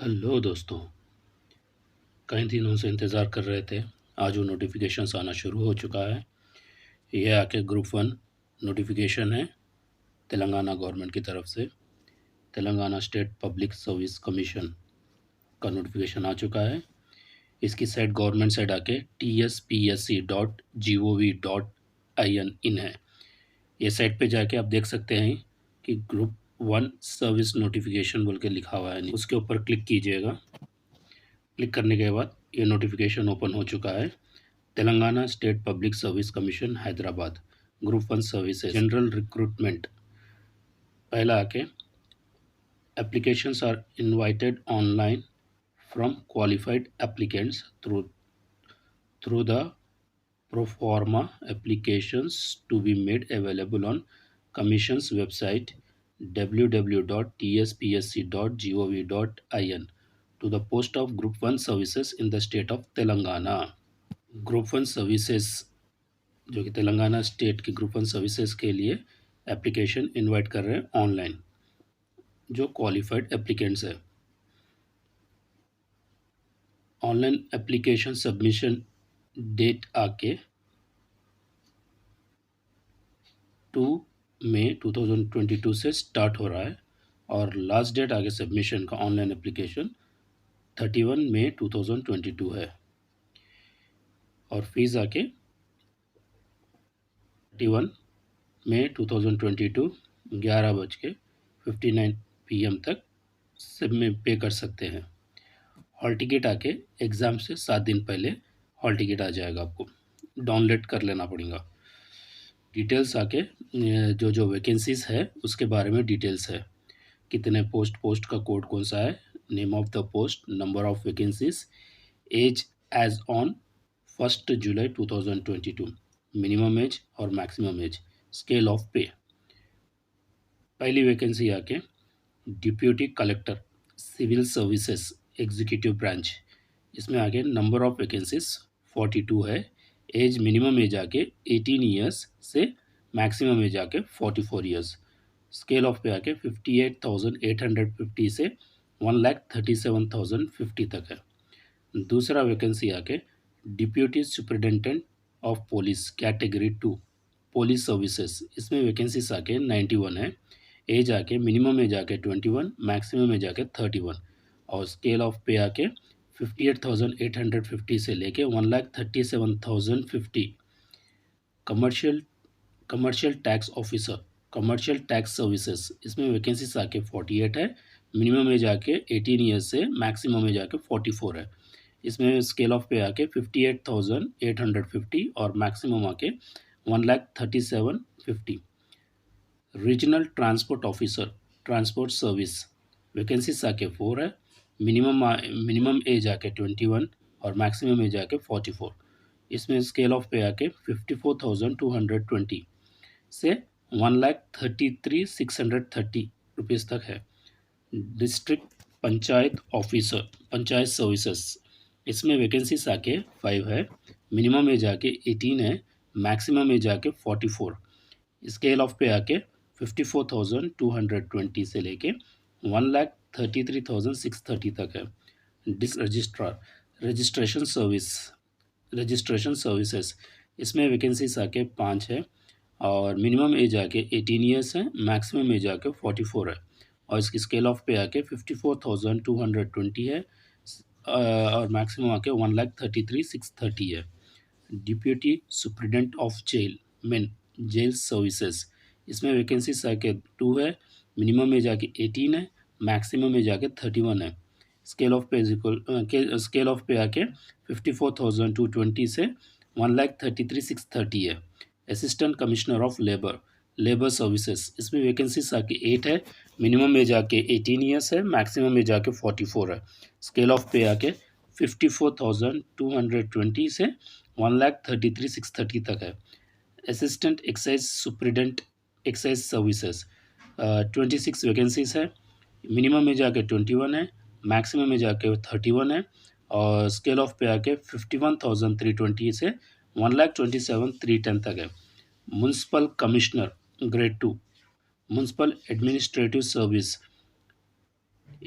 Hello दोस्तों, कई दिनों से इंतज़ार कर रहे थे। आज वो नोटिफिकेशंस आना शुरू हो चुका है। ये आके ग्रुप 1 नोटिफिकेशन है तेलंगाना गवर्नमेंट की तरफ से। Telangana state public service commission का नोटिफिकेशन आ चुका है। इसकी साइट गवर्नमेंट साइट आके tspsc.gov.in इन है। ये साइट पे जाके आप देख सकते हैं कि ग्रुप 1 सर्विस नोटिफिकेशन बोल के लिखा हुआ है। उसके ऊपर क्लिक कीजिएगा। क्लिक करने के बाद ये नोटिफिकेशन ओपन हो चुका है। Telangana state public service commission Hyderabad group 1 services general recruitment. पहला आके applications are invited online from qualified applicants through the proforma applications to be made available on commission's website www.tspsc.gov.in to the post of group 1 services in the state of Telangana। Group 1 services जो कि Telangana state की group 1 services के लिए application invite कर रहे हैं online, जो qualified applicants है। ऑनलाइन एप्लीकेशन सबमिशन डेट आके 2 मई 2022 से स्टार्ट हो रहा है और लास्ट डेट आगे सबमिशन का ऑनलाइन एप्लीकेशन 31 मई 2022 है। और फीस आके 31 मई 2022 11:59 PM तक सब में पे कर सकते हैं। हॉल टिकट आके एग्ज़ाम से 7 दिन पहले हॉल टिकट आ जाएगा, आपको डाउनलोड कर लेना पड़ेगा। डिटेल्स आके जो वैकेंसीज़ है उसके बारे में डिटेल्स है। कितने पोस्ट का कोड कौन सा है, name of the post, number of vacancies, age as on 1 July 2022, minimum age और maximum age, scale of pay. पहली वैकेंसी आके deputy collector civil services executive branch. इसमें आगे नंबर ऑफ वैकेंसीज 42 है। एज मिनिमम एज आके 18 years से maximum age आके 44 years. Scale of पे आके 58,850 से 1,37,050 तक है। दूसरा वैकेंसी आके deputy superintendent of police category 2 police services. इसमें वैकेंसीज आके 91 है। एज आके मिनिमम एज आके 21, मैक्सिमम एज आके 31 और स्केल ऑफ पे आके 58,850 से लेके 1,37,050। Commercial tax officer commercial tax services. इसमें वैकेंसीज आके 48 है। मिनिमम एज आके 18 ईयर्स से मैक्सिमम एज आके 44 है। इसमें स्केल ऑफ पे आके 58,850 और मैक्सिमम आके 1,37,050। Regional transport officer transport service. Vacancies आके 4 है। मिनिमम एज आके 21 और मैक्सिमम एज आके 44। इसमें स्केल ऑफ पे आके 54,220 से 1,33,630 रुपीज़ तक है। District panchayat officer panchayat services. इसमें वैकेंसीज आके 5 है। मिनिमम एज आके 18 है, मैक्सिमम एज आके 44। स्केल ऑफ पे आके 54,220 से लेके 1,33,630 तक है। Registrar registration services. इसमें वैकेंसीज आके 5 है और मिनिमम एज आके 18 ईयर्स है, मैक्सिमम एज आके 44 है और इसकी स्केल ऑफ पे आके 54,220 है और मैक्सिमम आके 1,33,630 है। Deputy superintendent of jail main jail services. इसमें वैकेंसीज आके 2 है। मिनिमम एज आके 18 है, मैक्सिमम एज आके 31 है। स्केल ऑफ पे आके 54,220 से 1,33,630 है। Assistant commissioner of labour services. इसमें वैकेंसीज आके 8 है। मिनिमम एज आके 18 ईयर्स है, मैक्सिमम एज आके 44 है। स्केल ऑफ पे आके 54,220 से 1,33,630 तक है। Assistant excise superintendent excise services 26 vacancies है। मिनिमम एज आके 21 है, मैक्सिमम एज आके 31 है और स्केल ऑफ पे आके 51,320 से 1,27,310 तक है। Municipal commissioner grade 2 municipal administrative service.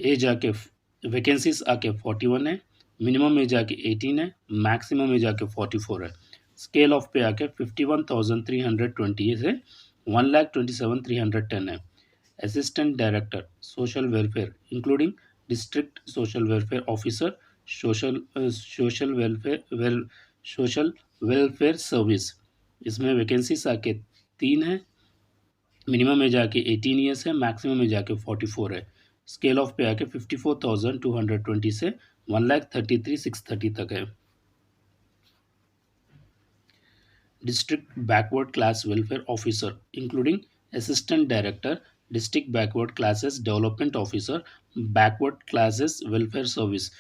Age आके वैकेंसीज आके 41 है, मिनिमम एज आके 18 है, मैक्सिमम एज आके 44 है। स्केल ऑफ पे आके 51,320 से 1,27,310 है। Assistant director social welfare including district social welfare officer, social welfare service, इसमें वैकेंसीज आके 3 है, मिनिमम एज आके 18 ईयर्स है, मैक्सिमम एज आके 44 है। स्केल ऑफ पे आके 54,220 से 1,33,630 तक है। District Backward Class Welfare Officer including Assistant Director, District Backward Classes Development Officer, Backward Classes Welfare Service,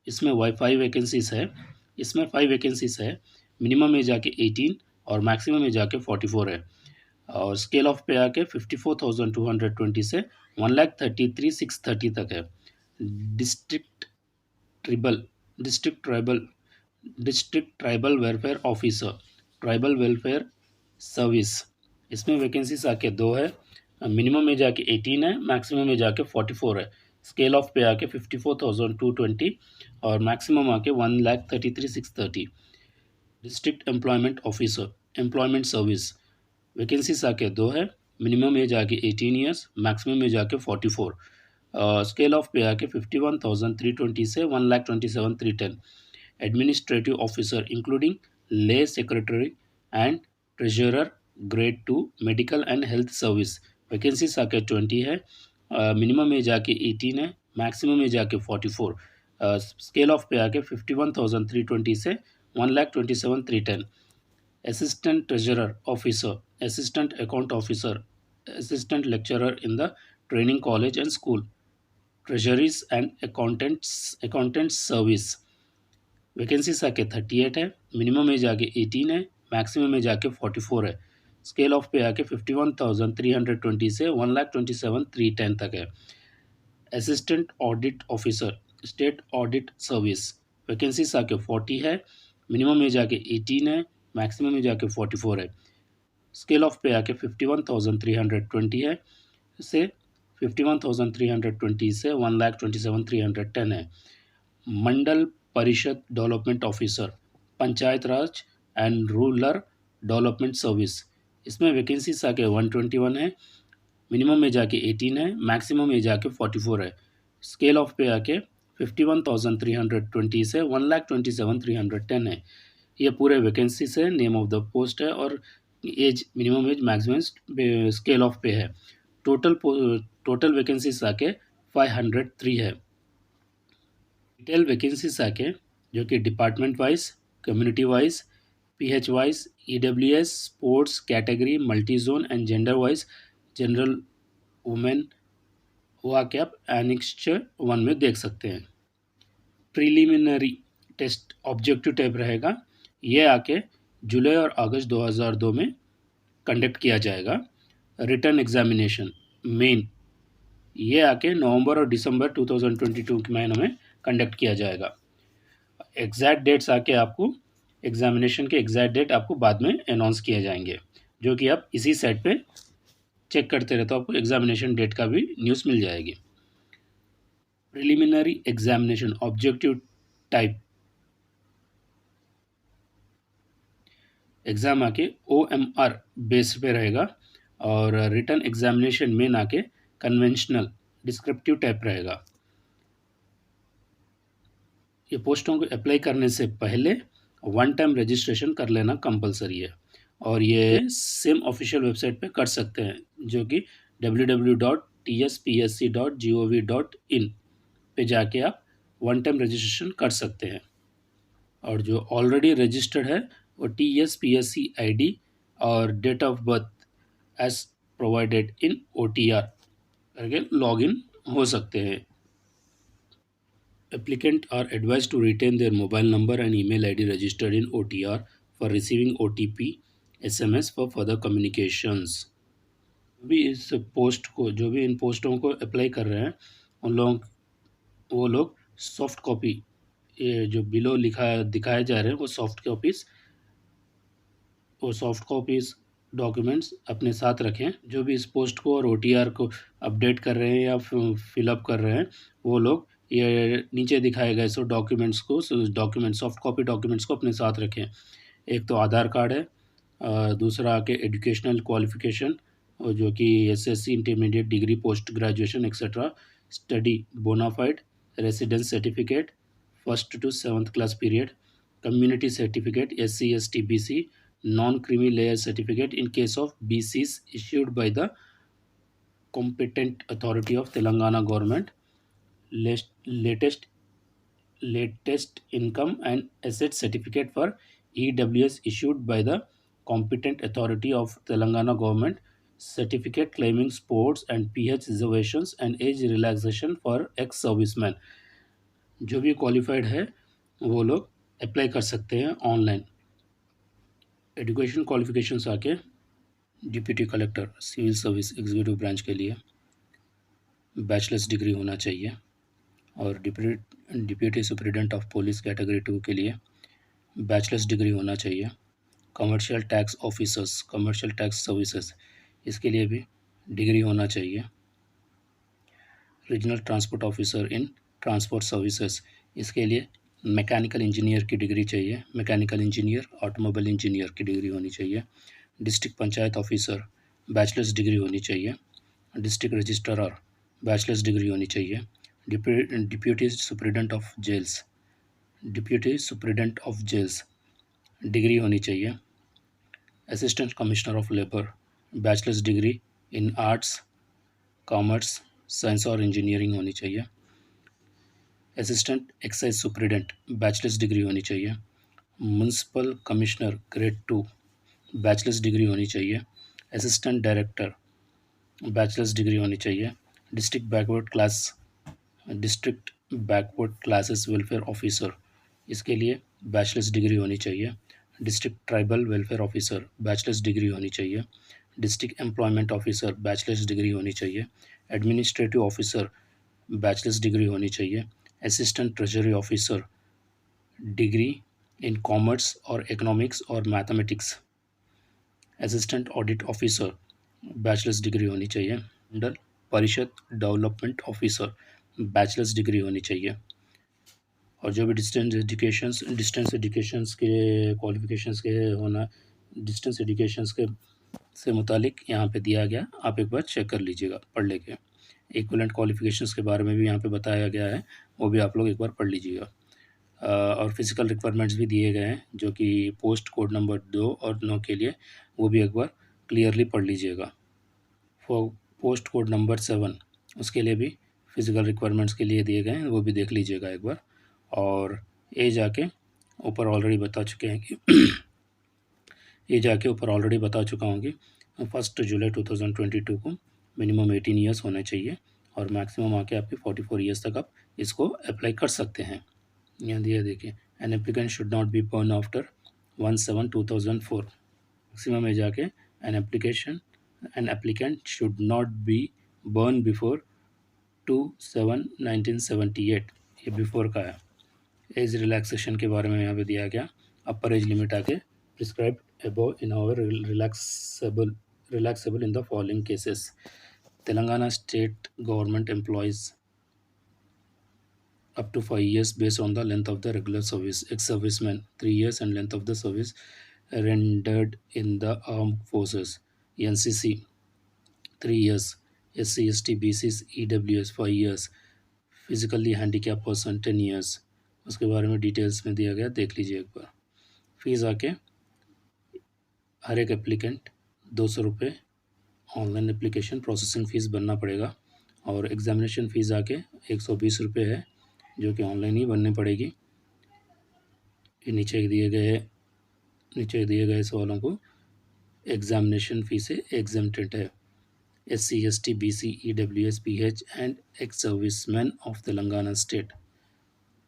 इसमें वाई 5 वैकेंसीज है, इसमें 5 वैकेंसीज है, मिनिमम एज आके 18 और मैक्सिमम एज आके 44 है। और स्केल ऑफ पे आके 54,220 से 1,33,630 तक है। District tribal district tribal district tribal welfare officer, tribal welfare service, इसमें वैकेंसीज आके 2 है, मिनिमम एज आके 18 है, मैक्सिमम एज आके 44 है। स्केल ऑफ पे आके 54,220 और मैक्सिमम आके 1,33,630। District employment officer employment service, vacancies आके 2 है, मिनिमम एज आके 18 ईयर्स, मैक्सिमम एज आके 44। स्केल ऑफ पे आके 51,320 से 1,27,310। Administrative officer including lay secretary and treasurer grade 2 medical and health service, vacancies आके 20 है, मिनिमम एज आके 18 है, मैक्सिमम एज आके 44। स्केल ऑफ पे आके 51,320 से 1,27,310। Assistant treasurer officer, assistant account officer, assistant lecturer in the training college and school, treasuries and accountants service, vacancies आके 38 है, मिनिमम एज आके 18 है, मैक्सिमम एज आके 44 है। स्केल ऑफ पे आके 51,320 से 1,27,310 तक है। Assistant audit officer state audit service, vacancies आके 40 है, मिनिमम एज आके 18 है, मैक्सिमम एज आके 44 है। स्केल ऑफ पे आके 51,320 है से 51,320 से 1,27,310 है। मंडल परिषद development officer, panchayat Raj and rural development service, इसमें वैकेंसीज आके 121 है, मिनिमम एज आके 18 है, मैक्सिमम एज आके 44 है। स्केल ऑफ पे आके 51,320 से 1,27,310 है। ये पूरे वैकेंसीज है, नेम ऑफ द पोस्ट है और age minimum age maximum scale of pay है। टोटल वैकेंसीज आके 503 है। डिटेल वैकेंसीज आके जो कि department wise, community wise, pH wise, EWS, sports category, multi zone and gender wise, general women, वो आके आप एनेक्स्चर 1 में देख सकते हैं। प्रीलिमिनरी टेस्ट ऑब्जेक्टिव टाइप रहेगा, ये आके जुलाई और अगस्त 2002 में कंडक्ट किया जाएगा। रिटर्न एग्जामिनेशन मेन, ये आके नवंबर और दिसंबर 2022 के महीनों में कंडक्ट किया जाएगा। एग्जैक्ट डेट्स आके आपको एग्जामिनेशन के एग्जैक्ट डेट आपको बाद में अनाउंस किए जाएंगे, जो कि आप इसी साइट पे चेक करते रहे तो आपको एग्जामिनेशन डेट का भी न्यूज़ मिल जाएगी। Preliminary examination objective type exam आके OMR बेस पे रहेगा और रिटर्न एग्जामिनेशन मेन आके कन्वेंशनल डिस्क्रिप्टिव टाइप रहेगा। ये पोस्टों को अप्लाई करने से पहले 1 टाइम रजिस्ट्रेशन कर लेना कंपलसरी है और ये सेम ऑफिशियल वेबसाइट पे कर सकते हैं, जो कि www.tspsc.gov.in पे जाके आप 1 टाइम रजिस्ट्रेशन कर सकते हैं। और जो ऑलरेडी रजिस्टर्ड है वो TSPSC ID और date of birth as provided in OTR करके लॉगिन हो सकते हैं। Applicants are advised to retain their mobile number and email ID registered in OTR for receiving OTP SMS for further communications। जो भी इन पोस्टों को apply कर रहे हैं वो लोग सॉफ्ट कॉपी, ये जो बिलो दिखाए जा रहे हैं वो सॉफ्ट कॉपीज डॉक्यूमेंट्स अपने साथ रखें। जो भी इस पोस्ट को और OTR को अपडेट कर रहे हैं या फिलअप कर रहे हैं वो लोग ये नीचे दिखाए गए सो डॉक्यूमेंट्स सॉफ्ट कॉपी डॉक्यूमेंट्स को अपने साथ रखें। एक तो आधार कार्ड है, दूसरा आके एजुकेशनल क्वालिफिकेशन, और जो कि SSC, intermediate, degree, post graduation etcetera, study bonafide, residence certificate, first to seventh class period, community certificate, SC ST BC, non creamy layer certificate in case of BCs issued by the competent authority of Telangana government, latest income and asset certificate for EWS issued by the competent authority of Telangana government, certificate claiming sports and PH reservations and age relaxation for ex servicemen। जो भी qualified है वो लोग apply कर सकते हैं online. Education qualifications आके deputy collector civil service executive branch के लिए बैचलर्स डिग्री होना चाहिए, और deputy superintendent of police category 2 के लिए बैचलर्स डिग्री होना चाहिए। Commercial tax officers, commercial tax services, इसके लिए भी डिग्री होना चाहिए। Regional transport officer in transport services, इसके लिए मैकेनिकल इंजीनियर की डिग्री चाहिए। मैकेनिकल इंजीनियर, ऑटोमोबाइल इंजीनियर की डिग्री होनी चाहिए। District panchayat officer, bachelors degree होनी चाहिए। डिस्ट्रिक्ट रजिस्ट्रार, बैचलर्स डिग्री होनी चाहिए। Deputy superintendent of jails, deputy superintendent of jails degree होनी चाहिए। Assistant commissioner of labour, bachelor's degree in arts, commerce, science और इंजीनियरिंग होनी चाहिए। Assistant excise superintendent, bachelor's degree होनी चाहिए। Municipal commissioner grade 2, bachelor's degree होनी चाहिए। असिस्टेंट डायरेक्टर, बैचलर्स डिग्री होनी चाहिए। District backward classes welfare officer, इसके लिए बैचलर्स डिग्री होनी चाहिए। District tribal welfare officer, bachelors degree होनी चाहिए। District employment officer, bachelors degree होनी चाहिए। एडमिनिस्ट्रेटिव ऑफिसर, बैचलर्स डिग्री होनी चाहिए। Assistant treasury officer, degree in commerce और इकोनॉमिक्स और mathematics. Assistant audit officer, bachelors degree होनी चाहिए। मंडल परिषद डेवलपमेंट ऑफिसर, बैचलर्स डिग्री होनी चाहिए। और जो भी डिस्टेंस एजुकेशंस के क्वालिफिकेशंस के होना, डिस्टेंस एजुकेशंस के से मुतालिक यहाँ पे दिया गया, आप एक बार चेक कर लीजिएगा पढ़ लेके। इक्विवेलेंट क्वालिफिकेशंस के बारे में भी यहाँ पे बताया गया है, वो भी आप लोग एक बार पढ़ लीजिएगा। और फिज़िकल रिक्वायरमेंट्स भी दिए गए हैं, जो कि पोस्ट कोड नंबर 2 और 9 के लिए, वो भी एक बार क्लियरली पढ़ लीजिएगा। फॉर पोस्ट कोड नंबर 7 उसके लिए भी फिज़िकल रिक्वायरमेंट्स के लिए दिए गए हैं, वो भी देख लीजिएगा एक बार। और एज आके ऊपर ऑलरेडी बता चुके हैं कि एज आके ऊपर ऑलरेडी बता चुका हूँ कि 1 जुलाई 2022 को मिनिमम 18 ईयर्स होना चाहिए, और मैक्सिमम आके आपके 44 ईयर्स तक आप इसको अप्लाई कर सकते हैं। यहाँ दिया देखिए, an applicant should not be born after 1/7/2004। Maximum age आके an applicant should not be born before 2/7/1978, ये बिफोर का है। एज रिलैक्सेशन के बारे में यहाँ पे दिया गया, अपर एज लिमिट आके prescribed above in our relaxable in the following cases. Telangana state government employees up to 5 years based on the length of the regular service. Ex-servicemen 3 years and length of the service rendered in the armed forces. NCC 3 years. SC ST BCs EWS 5 years. Physically handicap person 10 years। उसके बारे में details में दिया गया, देख लीजिए एक बार। Fees आके हर एक एप्लीकेंट 200 रुपये ऑनलाइन एप्लीकेशन प्रोसेसिंग फ़ीस भरना पड़ेगा, और एग्जामिनेशन फ़ीस आके 120 रुपये है, जो कि ऑनलाइन ही भरनी पड़ेगी। ये नीचे दिए गए सवालों को एग्जामिनेशन फ़ीस से एग्जेम्प्टेड है। SC ST BC EWS PH and ex serviceman of Telangana state.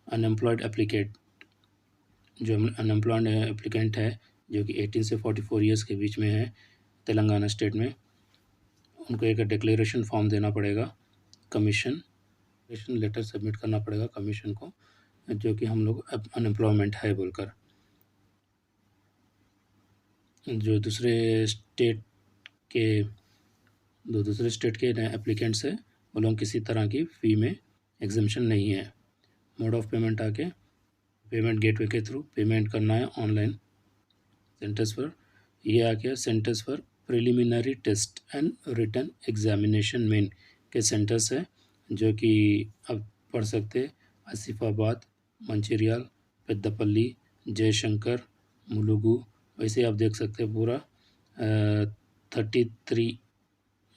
Unemployed applicant, जो अनएम्प्लॉयड एप्लीकेंट है जो कि 18 से 44 ईयर्स के बीच में है तेलंगाना स्टेट में, उनको एक डिक्लेरेशन फॉर्म देना पड़ेगा, कमीशन लेटर सबमिट करना पड़ेगा कमीशन को, जो कि हम लोग अनएम्प्लॉयमेंट है बोलकर। जो दूसरे स्टेट के एप्लीकेंट्स हैं, वो लोग किसी तरह की फ़ी में एग्जामिशन नहीं है। मोड ऑफ पेमेंट आके पेमेंट गेटवे के थ्रू पेमेंट करना है ऑनलाइन। सेंटर्स पर ये आ गया, सेंटर्स पर preliminary test and written examination main के सेंटर्स है जो कि आप पढ़ सकते हैं। आसिफाबाद, मंचिरियाल, पेद्दपल्ली, जयशंकर, मुलुगु। वैसे आप देख सकते हैं पूरा 33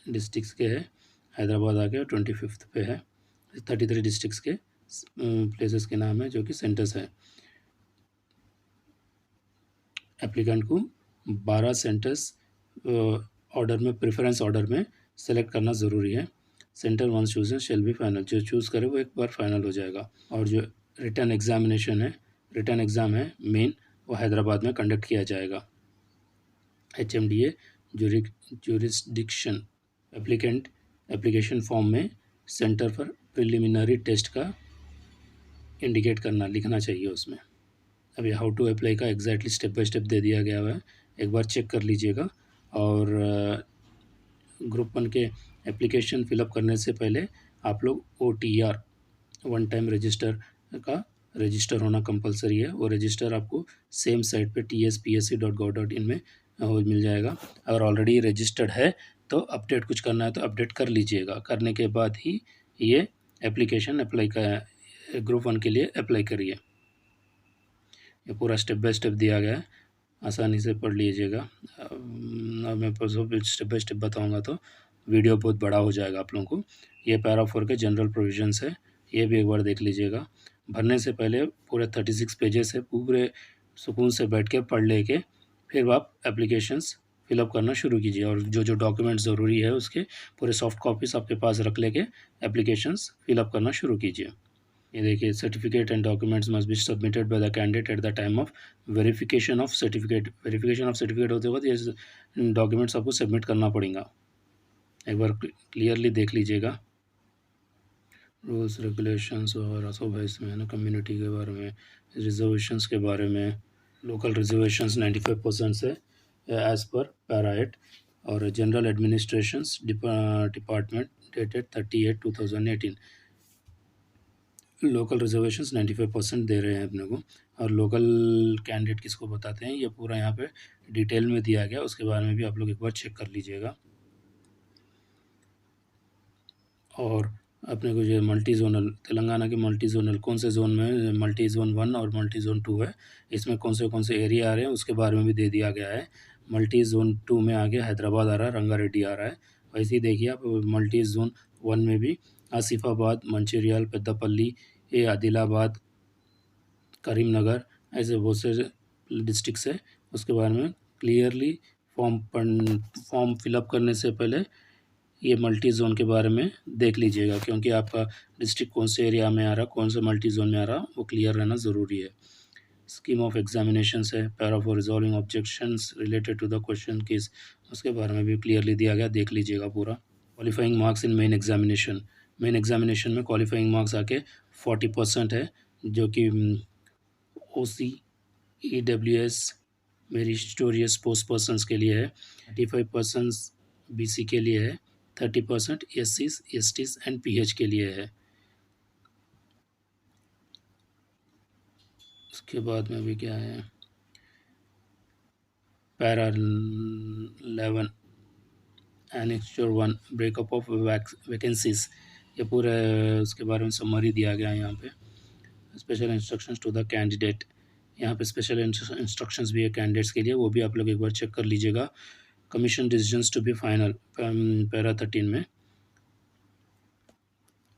डिस्ट्रिक्ट्स के है। हैदराबाद आ गया 25th पे है। 33 डिस्ट्रिक्ट्स के प्लेसेस के नाम है जो कि सेंटर्स है। एप्लीकेंट को 12 सेंटर्स ऑर्डर में, प्रेफरेंस ऑर्डर में सेलेक्ट करना ज़रूरी है। Centre one chosen shall be final, जो चूज़ करे वो एक बार फाइनल हो जाएगा। और जो रिटर्न एग्जामिनेशन है, रिटर्न एग्ज़ाम है मेन, वो हैदराबाद में कंडक्ट किया जाएगा। HMDA jurisdiction, applicant application form में सेंटर पर प्रिलिमिनरी टेस्ट का इंडिकेट करना, लिखना चाहिए उसमें। अभी हाउ टू अप्लाई का एग्जैक्टली स्टेप बाय स्टेप दे दिया गया है, एक बार चेक कर लीजिएगा। और ग्रुप 1 के एप्लीकेशन फिलअप करने से पहले आप लोग OTR, वन टाइम रजिस्टर का रजिस्टर होना कंपलसरी है। वो रजिस्टर आपको सेम साइट पे tspsc.gov.in में मिल जाएगा। अगर ऑलरेडी रजिस्टर्ड है तो अपडेट कुछ करना है तो अपडेट कर लीजिएगा। करने के बाद ही ये एप्लीकेशन अप्लाई का ग्रुप 1 के लिए अप्लाई करिए। ये पूरा स्टेप बाय स्टेप दिया गया है, आसानी से पढ़ लीजिएगा। अब मैं स्टेप बाय स्टेप बताऊंगा तो वीडियो बहुत बड़ा हो जाएगा आप लोगों को। ये पैरा 4 के जनरल प्रोविजंस है, ये भी एक बार देख लीजिएगा। भरने से पहले पूरे 36 पेजेस है, पूरे सुकून से बैठ के पढ़ लेके फिर आप एप्लीकेशंस फिलअप करना शुरू कीजिए। और जो जो डॉक्यूमेंट ज़रूरी है उसके पूरे सॉफ्ट कॉपीज़ आपके पास रख लेके एप्लीकेशंस फिलअप करना शुरू कीजिए। ये देखिए, certificate and documents must be submitted by the candidate at the time of verification of certificate. Verification of certificate होते वक्त ये डॉक्यूमेंट्स आपको सबमिट करना पड़ेगा। एक बार क्लियरली देख लीजिएगा। रूल्स रेगुलेशंस और सब है इसमें, है ना, कम्युनिटी के बारे में, रिजर्वेशंस के बारे में। लोकल रिजर्वेशंस 95% से एज पर पैरा 8। और general administrations department dated 30/8/2018। Local reservations 95% दे रहे हैं अपने को। और लोकल कैंडिडेट किसको बताते हैं ये पूरा यहाँ पे डिटेल में दिया गया, उसके बारे में भी आप लोग एक बार चेक कर लीजिएगा। और अपने को जो मल्टी जोनल, तेलंगाना के मल्टी जोनल कौन से जोन में, मल्टी जोन 1 और मल्टी जोन 2 है, इसमें कौन से एरिया आ रहे हैं उसके बारे में भी दे दिया गया है। मल्टी जोन 2 में आगे हैदराबाद आ रहा है, रंगारेड्डी आ रहा है। वैसे ही देखिए आप मल्टी जोन 1 में भी आसिफाबाद, मंचिरियाल, पेद्दपल्ली, ये आदिलाबाद, करीमनगर, ऐसे बहुत से डिस्ट्रिक्ट्स है। उसके बारे में क्लियरली फॉर्म फिलअप करने से पहले ये मल्टी जोन के बारे में देख लीजिएगा, क्योंकि आपका डिस्ट्रिक्ट कौन से एरिया में आ रहा, कौन से मल्टी जोन में आ रहा, वो क्लियर रहना ज़रूरी है। स्कीम ऑफ एग्जामिनेशंस है, para for resolving objections related to the question case, उसके बारे में भी क्लियरली दिया गया, देख लीजिएगा पूरा। Qualifying marks in main examination, main examination में क्वालिफाइंग मार्क्स आके 40% है, जो कि OC, EWS, meritorious post persons के लिए है। 35% BC के लिए है। 30% SCs, STs एंड PH के लिए है। उसके बाद में भी क्या है, para 11 annexure 1 breakup of vacancies, ये पूरे उसके बारे में समरी दिया गया है यहाँ पे। Special instructions to the candidate, यहाँ पे स्पेशल इंस्ट्रक्शंस भी है कैंडिडेट्स के लिए, वो भी आप लोग एक बार चेक कर लीजिएगा। Commission decisions to be final, para 13 में।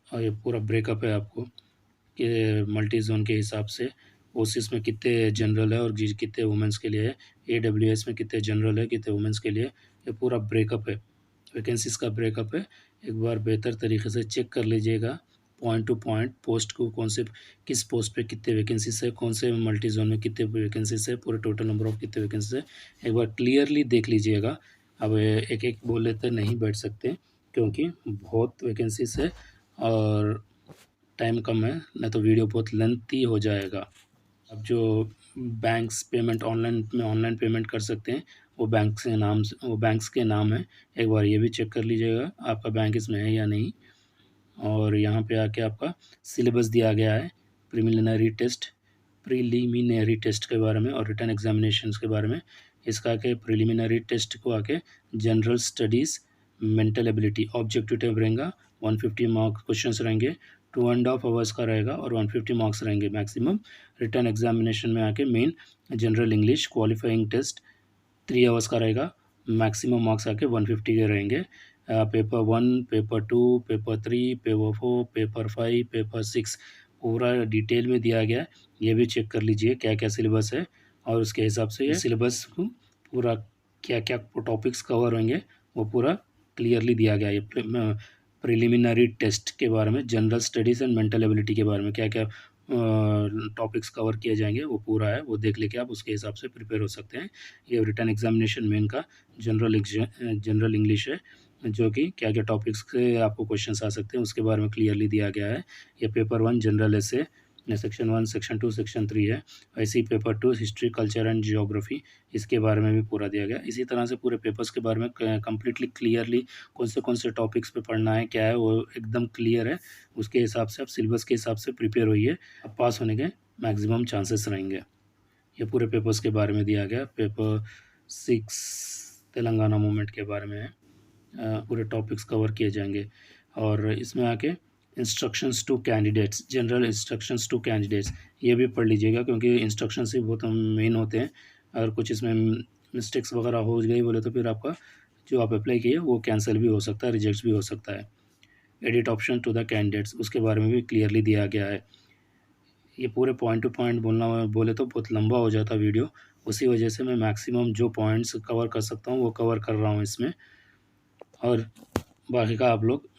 और ये पूरा ब्रेकअप है आपको कि मल्टी जोन के हिसाब से ओसिस में कितने जनरल है और कितने वुमेंस के लिए है, AWS में कितने जनरल है, कितने वुमेंस के लिए, ये पूरा ब्रेकअप है, वैकेंसीज का ब्रेकअप है। एक बार बेहतर तरीके से चेक कर लीजिएगा, पॉइंट टू पॉइंट, पोस्ट को कौन से, किस पोस्ट पे कितने वैकेंसीज है, कौन से मल्टी जोन में कितने वैकेंसीज है, पूरे टोटल नंबर ऑफ कितने वैकेंसीज है, एक बार क्लियरली देख लीजिएगा। अब एक एक बोल लेते नहीं बैठ सकते, क्योंकि बहुत वैकेंसीज है और टाइम कम है, नहीं तो वीडियो बहुत लेंथी हो जाएगा। अब जो बैंक्स पेमेंट ऑनलाइन पेमेंट कर सकते हैं, वो बैंक्स के नाम है, एक बार ये भी चेक कर लीजिएगा आपका बैंक इसमें है या नहीं। और यहाँ पे आके आपका सिलेबस दिया गया है, प्रीलिमिनरी टेस्ट के बारे में और रिटन एग्जामिनेशंस के बारे में। इसका आके प्रीलिमिनरी टेस्ट को आके general studies, mental ability, objective type रहेगा, 150 मार्क्स क्वेश्चंस रहेंगे, 2.5 आवर्स का रहेगा और 150 मार्क्स रहेंगे मैक्सिमम। रिटन एग्जामिनेशन में आके main general English qualifying test 3 hours का रहेगा, मैक्सिमम मार्क्स आके 150 के रहेंगे। Paper 1, paper 2, paper 3, paper 4, paper 5, paper 6 पूरा डिटेल में दिया गया है। ये भी चेक कर लीजिए क्या क्या सिलेबस है और उसके हिसाब से ये सिलेबस को पूरा क्या क्या टॉपिक्स कवर होंगे वो पूरा क्लियरली दिया गया है। ये प्रिलिमिनरी टेस्ट के बारे में, general studies and mental ability के बारे में क्या क्या टॉपिक्स कवर किए जाएंगे वो पूरा है, वो देख लेके आप उसके हिसाब से प्रिपेयर हो सकते हैं। ये रिटन एग्जामिनेशन मेन का जनरल इंग्लिश है, जो कि क्या क्या टॉपिक्स से आपको क्वेश्चंस आ सकते हैं उसके बारे में क्लियरली दिया गया है। ये paper 1 general essay section 1, section 2, section 3 है। ऐसे ही paper 2 history, culture and geography, इसके बारे में भी पूरा दिया गया। इसी तरह से पूरे पेपर्स के बारे में कम्प्लीटली क्लियरली कौन से टॉपिक्स पे पढ़ना है क्या है वो एकदम क्लियर है। उसके हिसाब से आप सिलेबस के हिसाब से प्रिपेयर होइए, अब पास होने के मैक्सिमम चांसेस रहेंगे। ये पूरे पेपर्स के बारे में दिया गया। पेपर 6 तेलंगाना मूवमेंट के बारे में है, पूरे टॉपिक्स कवर किए जाएंगे। और इसमें आके instructions to candidates, general instructions to candidates, ये भी पढ़ लीजिएगा क्योंकि इंस्ट्रक्शंस ही बहुत मेन होते हैं। अगर कुछ इसमें मिस्टेक्स वगैरह हो गई बोले तो फिर आपका जो आप अप्लाई किए वो कैंसिल भी हो सकता है, रिजेक्ट भी हो सकता है। Edit option to the candidates, उसके बारे में भी क्लियरली दिया गया है। ये पूरे पॉइंट टू पॉइंट बोले तो बहुत लंबा हो जाता वीडियो, उसी वजह से मैं मैक्सिमम जो पॉइंट्स कवर कर सकता हूँ वो कवर कर रहा हूँ इसमें, और बाकी का आप लोग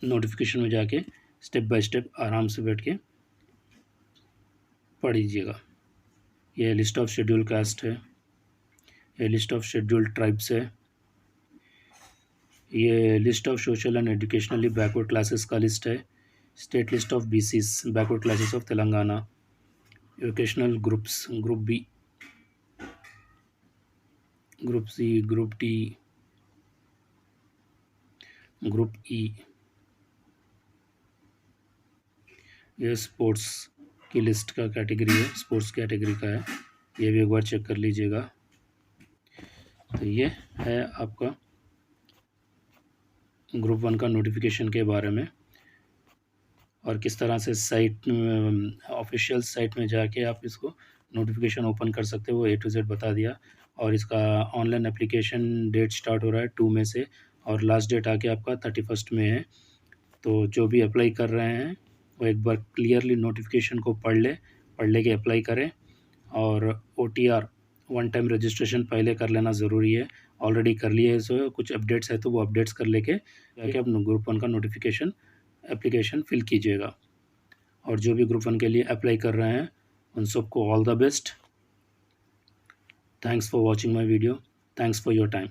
नोटिफिकेशन में जाके स्टेप बाय स्टेप आराम से बैठ के पढ़ लीजिएगा। ये लिस्ट ऑफ शेड्यूल कास्ट है, ये लिस्ट ऑफ शेड्यूल ट्राइब्स है, ये list of social and educationally backward classes का लिस्ट है, state list of BCs backward classes of Telangana, educational groups, group B, group C, group D, group E, ये sports की list का category है, sports category का है, ये भी एक बार चेक कर लीजिएगा। तो ये है आपका ग्रुप 1 का नोटिफिकेशन के बारे में, और किस तरह से साइट ऑफिशियल साइट में जाके आप इसको नोटिफिकेशन ओपन कर सकते हो वो A to Z बता दिया। और इसका ऑनलाइन एप्लीकेशन डेट स्टार्ट हो रहा है 2 मई से और लास्ट डेट आके आपका 31 में है। तो जो भी अप्लाई कर रहे हैं वो एक बार क्लियरली नोटिफिकेशन को पढ़ ले के अप्लाई करें। और OTR वन टाइम रजिस्ट्रेशन पहले कर लेना ज़रूरी है, ऑलरेडी कर लिए है सो कुछ अपडेट्स है तो वो अपडेट्स कर लेके जाके अपने ग्रुप 1 का नोटिफिकेशन एप्लीकेशन फिल कीजिएगा। और जो भी ग्रुप 1 के लिए अप्लाई कर रहे हैं उन सबको all the best. Thanks for watching my video, thanks for your time.